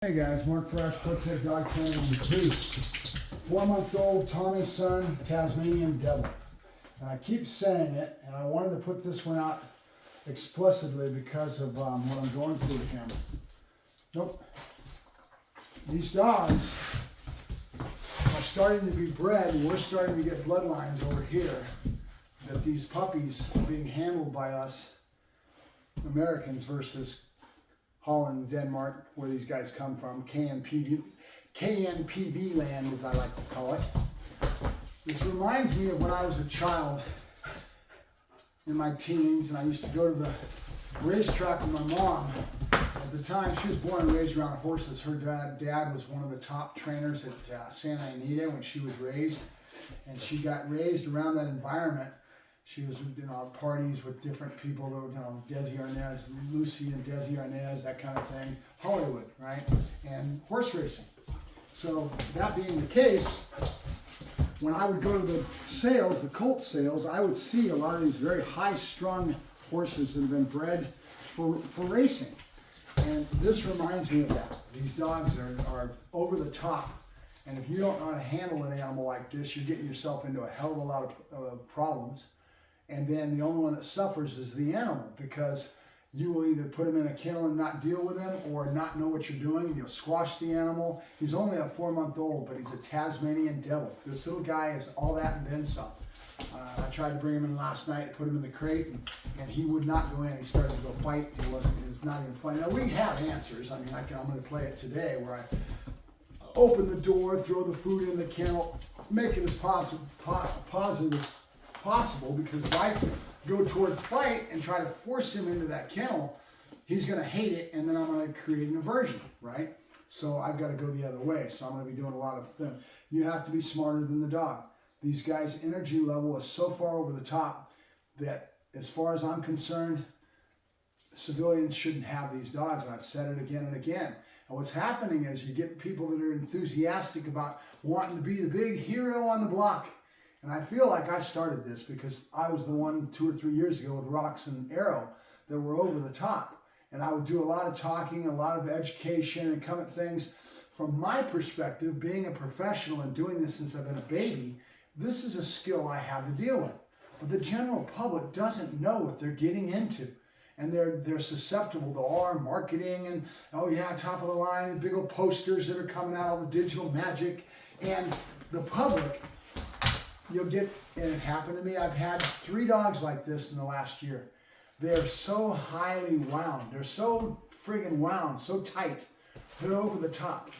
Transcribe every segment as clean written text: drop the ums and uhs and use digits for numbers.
Hey guys, Mark Ferrasci, Protect Dog Training with Zeus. 4-month-old Tommy son, Tasmanian Devil. And I keep saying it, and I wanted to put this one out explicitly because of what I'm going through with him. Nope. These dogs are starting to be bred, and we're starting to get bloodlines over here that these puppies are being handled by us Americans versus Holland, Denmark, where these guys come from, KNPV land, as I like to call it. This reminds me of when I was a child in my teens, and I used to go to the racetrack with my mom. At the time, she was born and raised around horses. Her dad was one of the top trainers at Santa Anita when she was raised, and she got raised around that environment. She was, parties with different people that were, Desi Arnaz, Lucy and Desi Arnaz, that kind of thing. Hollywood, right? And horse racing. So that being the case, when I would go to the sales, the colt sales, I would see a lot of these very high-strung horses that have been bred for racing. And this reminds me of that. These dogs are over the top. And if you don't know how to handle an animal like this, you're getting yourself into a hell of a lot of problems. And then the only one that suffers is the animal, because you will either put him in a kennel and not deal with him, or not know what you're doing, and you'll squash the animal. He's only a 4-month-old, but he's a Tasmanian Devil. This little guy is all that and then some. I tried to bring him in last night, put him in the crate, and he would not go in. He started to go fight. He was not even fighting. Now, we have answers. I mean, I'm going to play it today, where I open the door, throw the food in the kennel, make it as positive, because if I go towards fight and try to force him into that kennel, he's going to hate it, and then I'm going to create an aversion, right? So I've got to go the other way. So I'm going to be doing a lot of things. You have to be smarter than the dog. These guys' energy level is so far over the top that, as far as I'm concerned, civilians shouldn't have these dogs, and I've said it again and again. And what's happening is you get people that are enthusiastic about wanting to be the big hero on the block. And I feel like I started this because I was the one 2 or 3 years ago with Rocks and Arrow that were over the top. And I would do a lot of talking, a lot of education, and come at things from my perspective, being a professional and doing this since I've been a baby. This is a skill I have to deal with. But the general public doesn't know what they're getting into. And they're susceptible to all our marketing and, oh yeah, top of the line, and big old posters that are coming out, all the digital magic. And the public, you'll get, and it happened to me, I've had 3 dogs like this in the last year. They're so highly wound. They're so friggin' wound, so tight. They're over the top.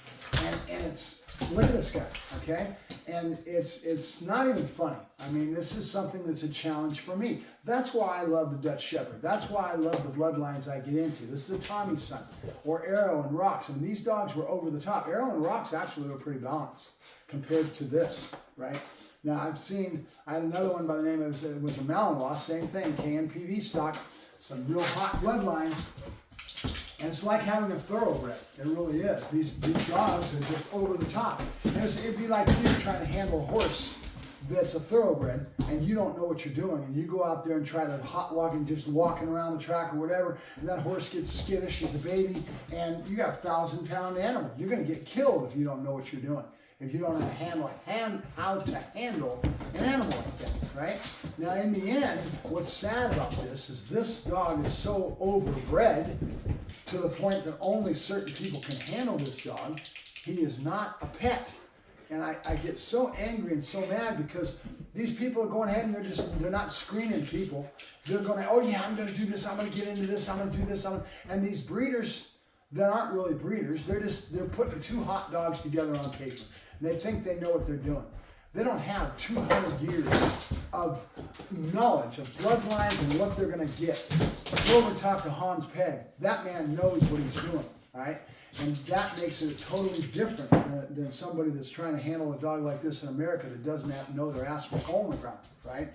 And it's, look at this guy, okay? And it's not even funny. I mean, this is something that's a challenge for me. That's why I love the Dutch Shepherd. That's why I love the bloodlines I get into. This is a Tommy's son, or Arrow and Rocks. And these dogs were over the top. Arrow and Rocks actually were pretty balanced compared to this, right? Now, I had another one by the name of, it was a Malinois, same thing, KNPV stock, some real hot bloodlines, and it's like having a thoroughbred. It really is. These dogs are just over the top. And it'd be like you trying to handle a horse that's a thoroughbred, and you don't know what you're doing, and you go out there and try to hot walk and just walking around the track or whatever, and that horse gets skittish as a baby, and you got a 1,000-pound animal. You're going to get killed if you don't know what you're doing. If you don't know how to handle an animal like that, right? Now, in the end, what's sad about this is this dog is so overbred to the point that only certain people can handle this dog. He is not a pet. And I get so angry and so mad because these people are going ahead and they're not screening people. They're going, oh yeah, I'm going to do this, I'm going to get into this, I'm going to do this, and these breeders that aren't really breeders, they're putting 2 hot dogs together on paper. They think they know what they're doing. They don't have 200 years of knowledge of bloodlines and what they're going to get. Go over and talk to Hans Peg. That man knows what he's doing, right? And that makes it totally different than somebody that's trying to handle a dog like this in America that doesn't have to know their ass from hole in the ground, right?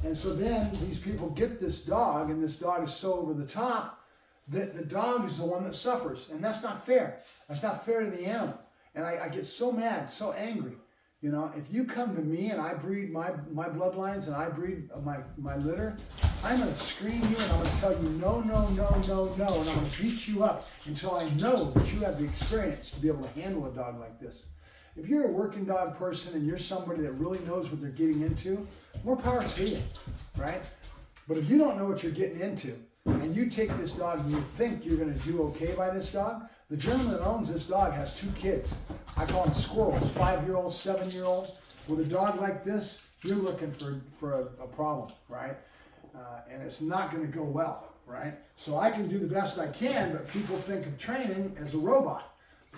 And so then these people get this dog, and this dog is so over the top that the dog is the one that suffers. And that's not fair. That's not fair to the animal. And I get so mad, so angry, You know, if you come to me and I breed my bloodlines and I breed my litter, I'm going to screen you and I'm going to tell you no, no, no, no, no, and I'm going to beat you up until I know that you have the experience to be able to handle a dog like this. If you're a working dog person and you're somebody that really knows what they're getting into, more power to you, right? But if you don't know what you're getting into and you take this dog and you think you're going to do okay by this dog, the gentleman that owns this dog has 2 kids. I call them squirrels, 5-year-olds, 7-year-olds. With a dog like this, you're looking for a problem, right? And it's not going to go well, right? So I can do the best I can, but people think of training as a robot.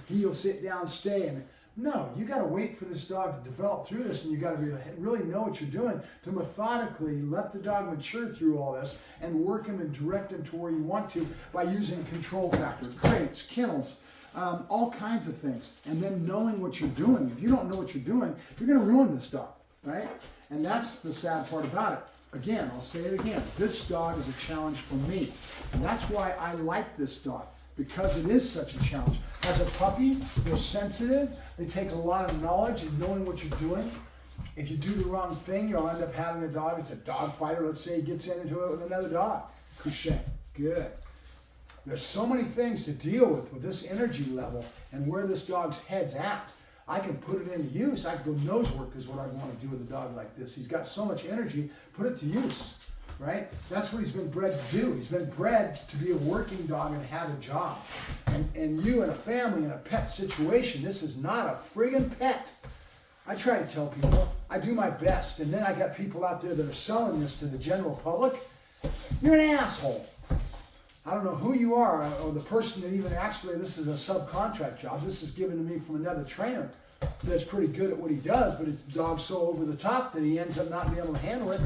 He'll sit down, stay, and no, you got to wait for this dog to develop through this, and you got to really know what you're doing to methodically let the dog mature through all this and work him and direct him to where you want to by using control factors, crates, kennels, all kinds of things, and then knowing what you're doing. If you don't know what you're doing, you're going to ruin this dog, right? And that's the sad part about it. Again, I'll say it again. This dog is a challenge for me, and that's why I like this dog, because it is such a challenge. As a puppy, they're sensitive. They take a lot of knowledge and knowing what you're doing. If you do the wrong thing, you'll end up having a dog. It's a dog fighter. Let's say he gets into it with another dog. Couché. Good. There's so many things to deal with this energy level and where this dog's head's at. I can put it into use. I can go nose work is what I want to do with a dog like this. He's got so much energy. Put it to use. Right? That's what he's been bred to do. He's been bred to be a working dog and have a job. And you and a family in a pet situation, this is not a friggin' pet. I try to tell people, I do my best. And then I got people out there that are selling this to the general public. You're an asshole. I don't know who you are or the person that even actually, this is a subcontract job. This is given to me from another trainer that's pretty good at what he does, but his dog's so over the top that he ends up not being able to handle it.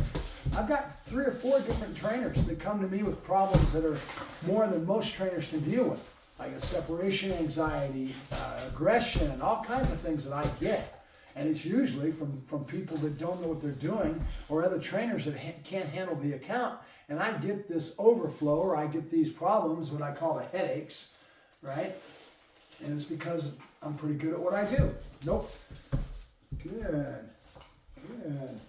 I've got 3 or 4 different trainers that come to me with problems that are more than most trainers can deal with, like a separation anxiety, aggression, and all kinds of things that I get. And it's usually from people that don't know what they're doing or other trainers that can't handle the account. And I get this overflow, or I get these problems, what I call the headaches, right? And it's because I'm pretty good at what I do. Nope. Good. Good.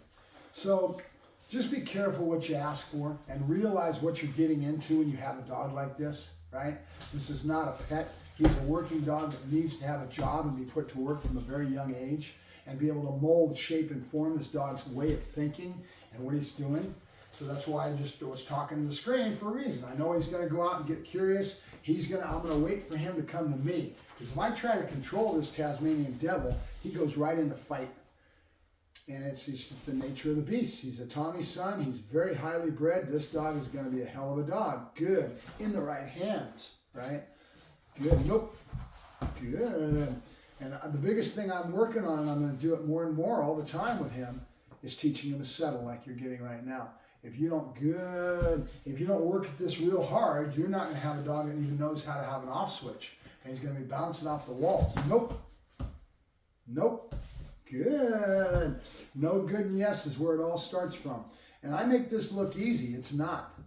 So just be careful what you ask for and realize what you're getting into when you have a dog like this, right? This is not a pet. He's a working dog that needs to have a job and be put to work from a very young age and be able to mold, shape, and form this dog's way of thinking and what he's doing. So that's why I just was talking to the screen for a reason. I know he's going to go out and get curious. I'm going to wait for him to come to me. Because if I try to control this Tasmanian devil, he goes right into fight. And it's just the nature of the beast. He's a Tommy son. He's very highly bred. This dog is going to be a hell of a dog. Good. In the right hands, right? Good. Nope. Good. And the biggest thing I'm working on, and I'm going to do it more and more all the time with him, is teaching him to settle like you're getting right now. If you don't work at this real hard, you're not going to have a dog that even knows how to have an off switch. And he's going to be bouncing off the walls. Nope. Nope. Good. No good and yes is where it all starts from. And I make this look easy. It's not.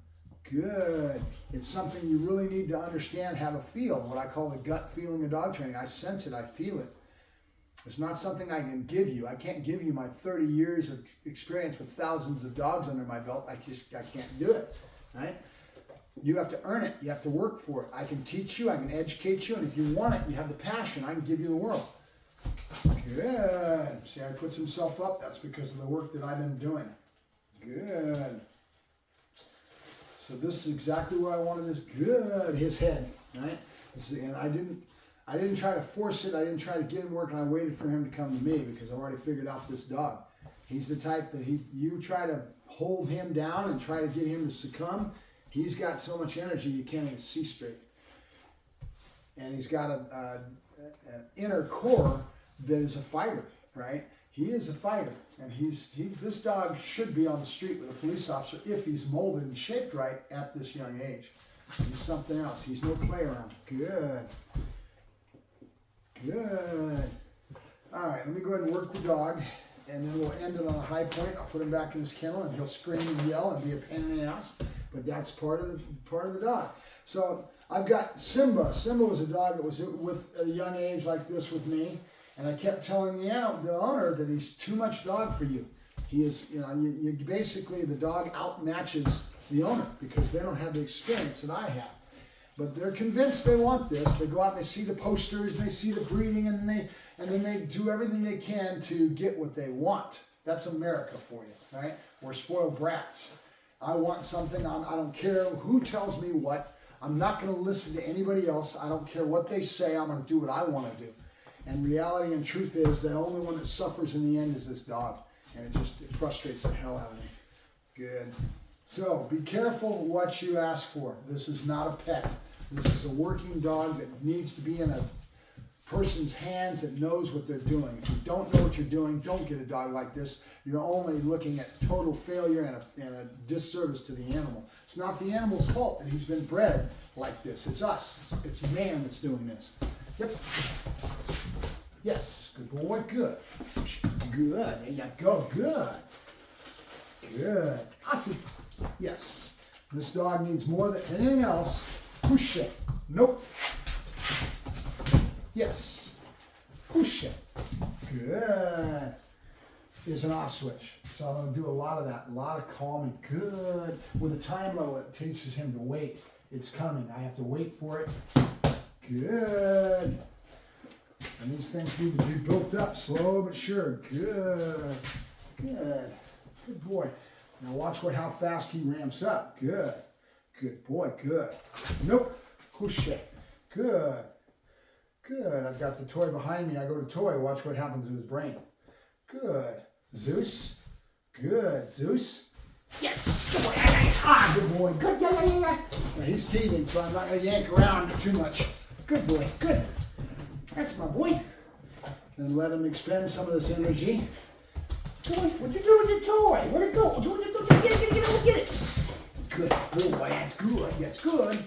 Good. It's something you really need to understand, have a feel, what I call the gut feeling of dog training. I sense it. I feel it. It's not something I can give you. I can't give you my 30 years of experience with thousands of dogs under my belt. I can't do it, right? You have to earn it. You have to work for it. I can teach you. I can educate you. And if you want it, you have the passion. I can give you the world. Good. See how he puts himself up? That's because of the work that I've been doing. Good. So this is exactly where I wanted this. Good. His head, right? And I didn't try to force it. I didn't try to get him working. I waited for him to come to me because I already figured out this dog. He's the type that you try to hold him down and try to get him to succumb. He's got so much energy you can't even see straight. And he's got an inner core that is a fighter, right? He is a fighter. And this dog should be on the street with a police officer if he's molded and shaped right at this young age. He's something else. He's no play around. Good. Good. All right, let me go ahead and work the dog, and then we'll end it on a high point. I'll put him back in his kennel, and he'll scream and yell and be a pain in the ass. But that's part of the dog. So I've got Simba. Simba was a dog that was with a young age like this with me, And I kept telling the owner that he's too much dog for you. He is, you basically, the dog outmatches the owner because they don't have the experience that I have. But they're convinced they want this. They go out and they see the posters and they see the breeding and then they do everything they can to get what they want. That's America for you, right? We're spoiled brats. I want something. I don't care who tells me what. I'm not going to listen to anybody else. I don't care what they say. I'm going to do what I want to do. And reality and truth is the only one that suffers in the end is this dog. And it frustrates the hell out of me. Good. So be careful what you ask for. This is not a pet. This is a working dog that needs to be in a person's hands that knows what they're doing. If you don't know what you're doing, don't get a dog like this. You're only looking at total failure and a disservice to the animal. It's not the animal's fault that he's been bred like this. It's us. It's man that's doing this. Yep. Yes. Good boy. Good. Good. There you go. Good. Good. Awesome. Yes. This dog needs more than anything else. Push it. Nope. Yes. Push it. Good. Is an off switch. So I'm going to do a lot of that. A lot of calming. Good. With a time level, it teaches him to wait. It's coming. I have to wait for it. Good. And these things need to be built up, slow but sure. Good. Good. Good boy. Now watch how fast he ramps up. Good. Good boy. Good. Nope. Push it. Good. Good. I've got the toy behind me. I go to toy. Watch what happens with his brain. Good. Zeus. Good. Zeus. Yes. Good boy. Ah, good boy. Good. Yeah. Now he's teething, so I'm not going to yank around too much. Good boy. Good. That's my boy. Then let him expend some of this energy. Boy, what'd you do with your toy? Where'd it go? Get it. Good boy. That's good. That's good.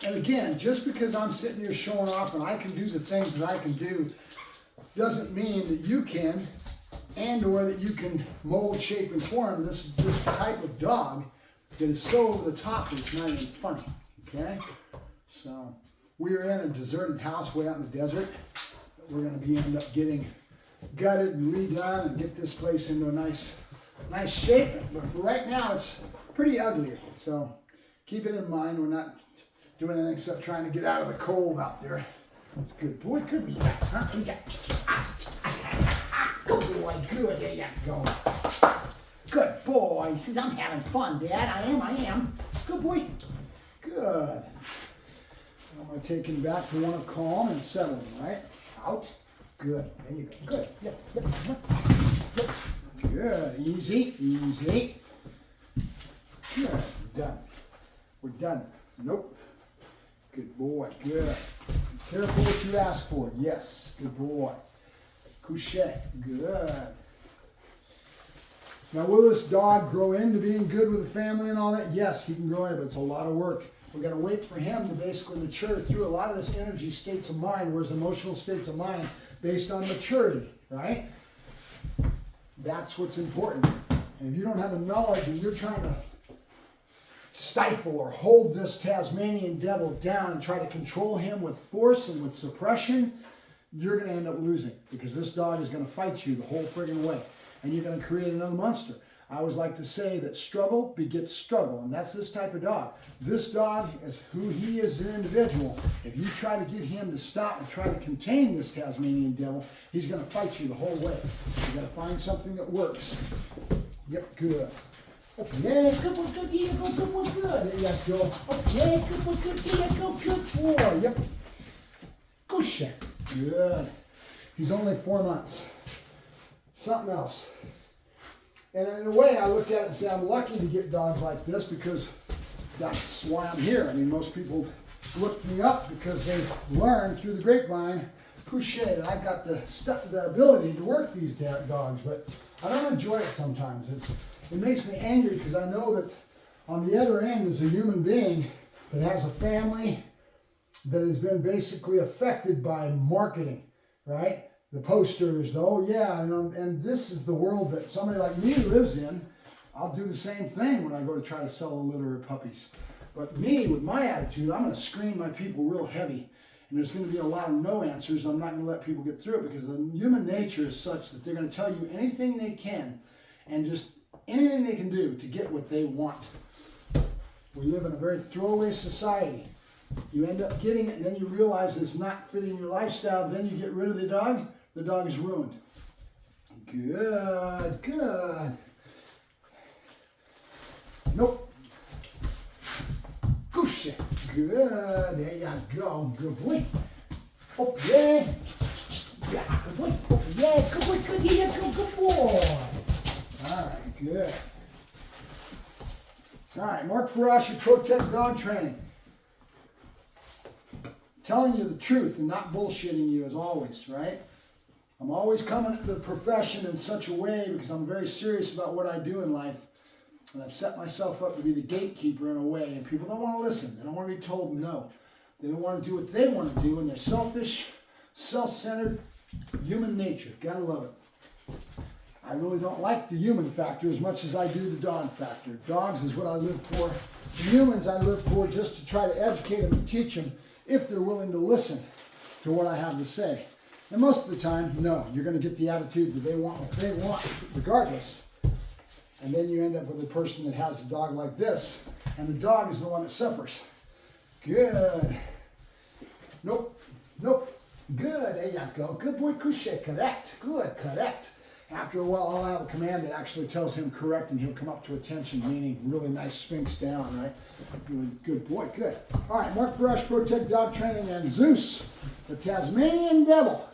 And again, just because I'm sitting here showing off and I can do the things that I can do doesn't mean that you can, and or that you can mold, shape, and form this type of dog that is so over the top that it's not even funny. Okay? So we are in a deserted house way out in the desert. We're going to end up getting gutted and redone and get this place into a nice shape. But for right now, it's pretty ugly. So keep it in mind. We're not doing anything except trying to get out of the cold out there. It's good boy. Good. We got, huh? We got. Good boy. Good. There you go. Good boy. He says, I'm having fun, Dad. I am. Good boy. Good. I'm going to take him back to one of calm and settling, right? Out. Good. There you go. Good. Yep. Good. Easy. Good. We're done. We're done. Nope. Good boy. Good. Be careful what you ask for. Yes. Good boy. Couché. Good. Now, will this dog grow into being good with the family and all that? Yes, he can grow into it, but it's a lot of work. We've got to wait for him to basically mature through a lot of this energy states of mind, whereas emotional states of mind based on maturity, right? That's what's important. And if you don't have the knowledge and you're trying to stifle or hold this Tasmanian devil down and try to control him with force and with suppression, you're going to end up losing because this dog is going to fight you the whole friggin' way. And you're going to create another monster. I always like to say that struggle begets struggle, and that's this type of dog. This dog is who he is as an individual. If you try to get him to stop and try to contain this Tasmanian devil, he's going to fight you the whole way. You got to find something that works. Yep, good. Okay, good boy, good, yeah, go, good boy, good. There you go. Okay, good boy, good, yeah, go, good boy. Yep. Good. Good. He's only 4 months. Something else. And in a way, I look at it and say, I'm lucky to get dogs like this because that's why I'm here. I mean, most people look me up because they learned through the grapevine, couché, that I've got the ability to work these dogs, but I don't enjoy it sometimes. It makes me angry because I know that on the other end is a human being that has a family that has been basically affected by marketing, right? The posters, and this is the world that somebody like me lives in. I'll do the same thing when I go to try to sell a litter of puppies. But me, with my attitude, I'm going to screen my people real heavy. And there's going to be a lot of no answers. I'm not going to let people get through it because the human nature is such that they're going to tell you anything they can and just anything they can do to get what they want. We live in a very throwaway society. You end up getting it and then you realize it's not fitting your lifestyle. Then you get rid of the dog is ruined. Good, good. Nope. Push it. Good. There you go. Good boy. Up, yeah. Yeah, good boy. Up, yeah. Good boy. Good. Yeah, good boy. All right, good. All right, Mark Ferrasci, Protect Dog Training. Telling you the truth and not bullshitting you as always, right? I'm always coming to the profession in such a way because I'm very serious about what I do in life. And I've set myself up to be the gatekeeper in a way, and people don't want to listen. They don't want to be told no. They don't want to do what they want to do, and they're selfish, self-centered, human nature. Gotta love it. I really don't like the human factor as much as I do the dog factor. Dogs is what I live for. The humans I live for just to try to educate them and teach them if they're willing to listen to what I have to say. And most of the time, no. You're going to get the attitude that they want what they want regardless. And then you end up with a person that has a dog like this, and the dog is the one that suffers. Good. Nope. Nope. Good. There you go. Good boy, couche. Correct. Good. Correct. After a while, I'll have a command that actually tells him correct, and he'll come up to attention, meaning really nice sphinx down, right? Good boy. Good. All right. Mark Ferrasci, Protect Dog Training, and Zeus, the Tasmanian devil.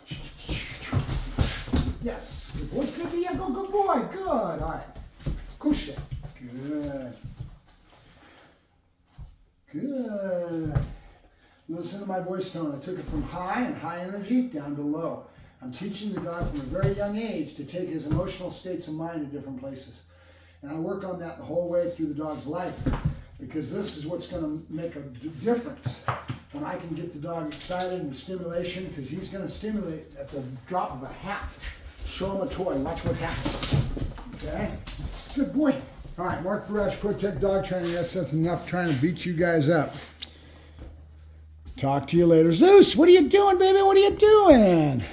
Yes. Good boy. Good. Yeah, go. Good boy. Good. All right. Couche. Good. Good. Listen to my voice tone. I took it from high and high energy down to low. I'm teaching the dog from a very young age to take his emotional states of mind to different places. And I work on that the whole way through the dog's life because this is what's going to make a difference when I can get the dog excited with stimulation because he's going to stimulate at the drop of a hat. Show him a toy. Watch what happens. Okay? Good boy. All right, Mark Ferrasci, Protect Dog Training. That's enough trying to beat you guys up. Talk to you later. Zeus, what are you doing, baby? What are you doing?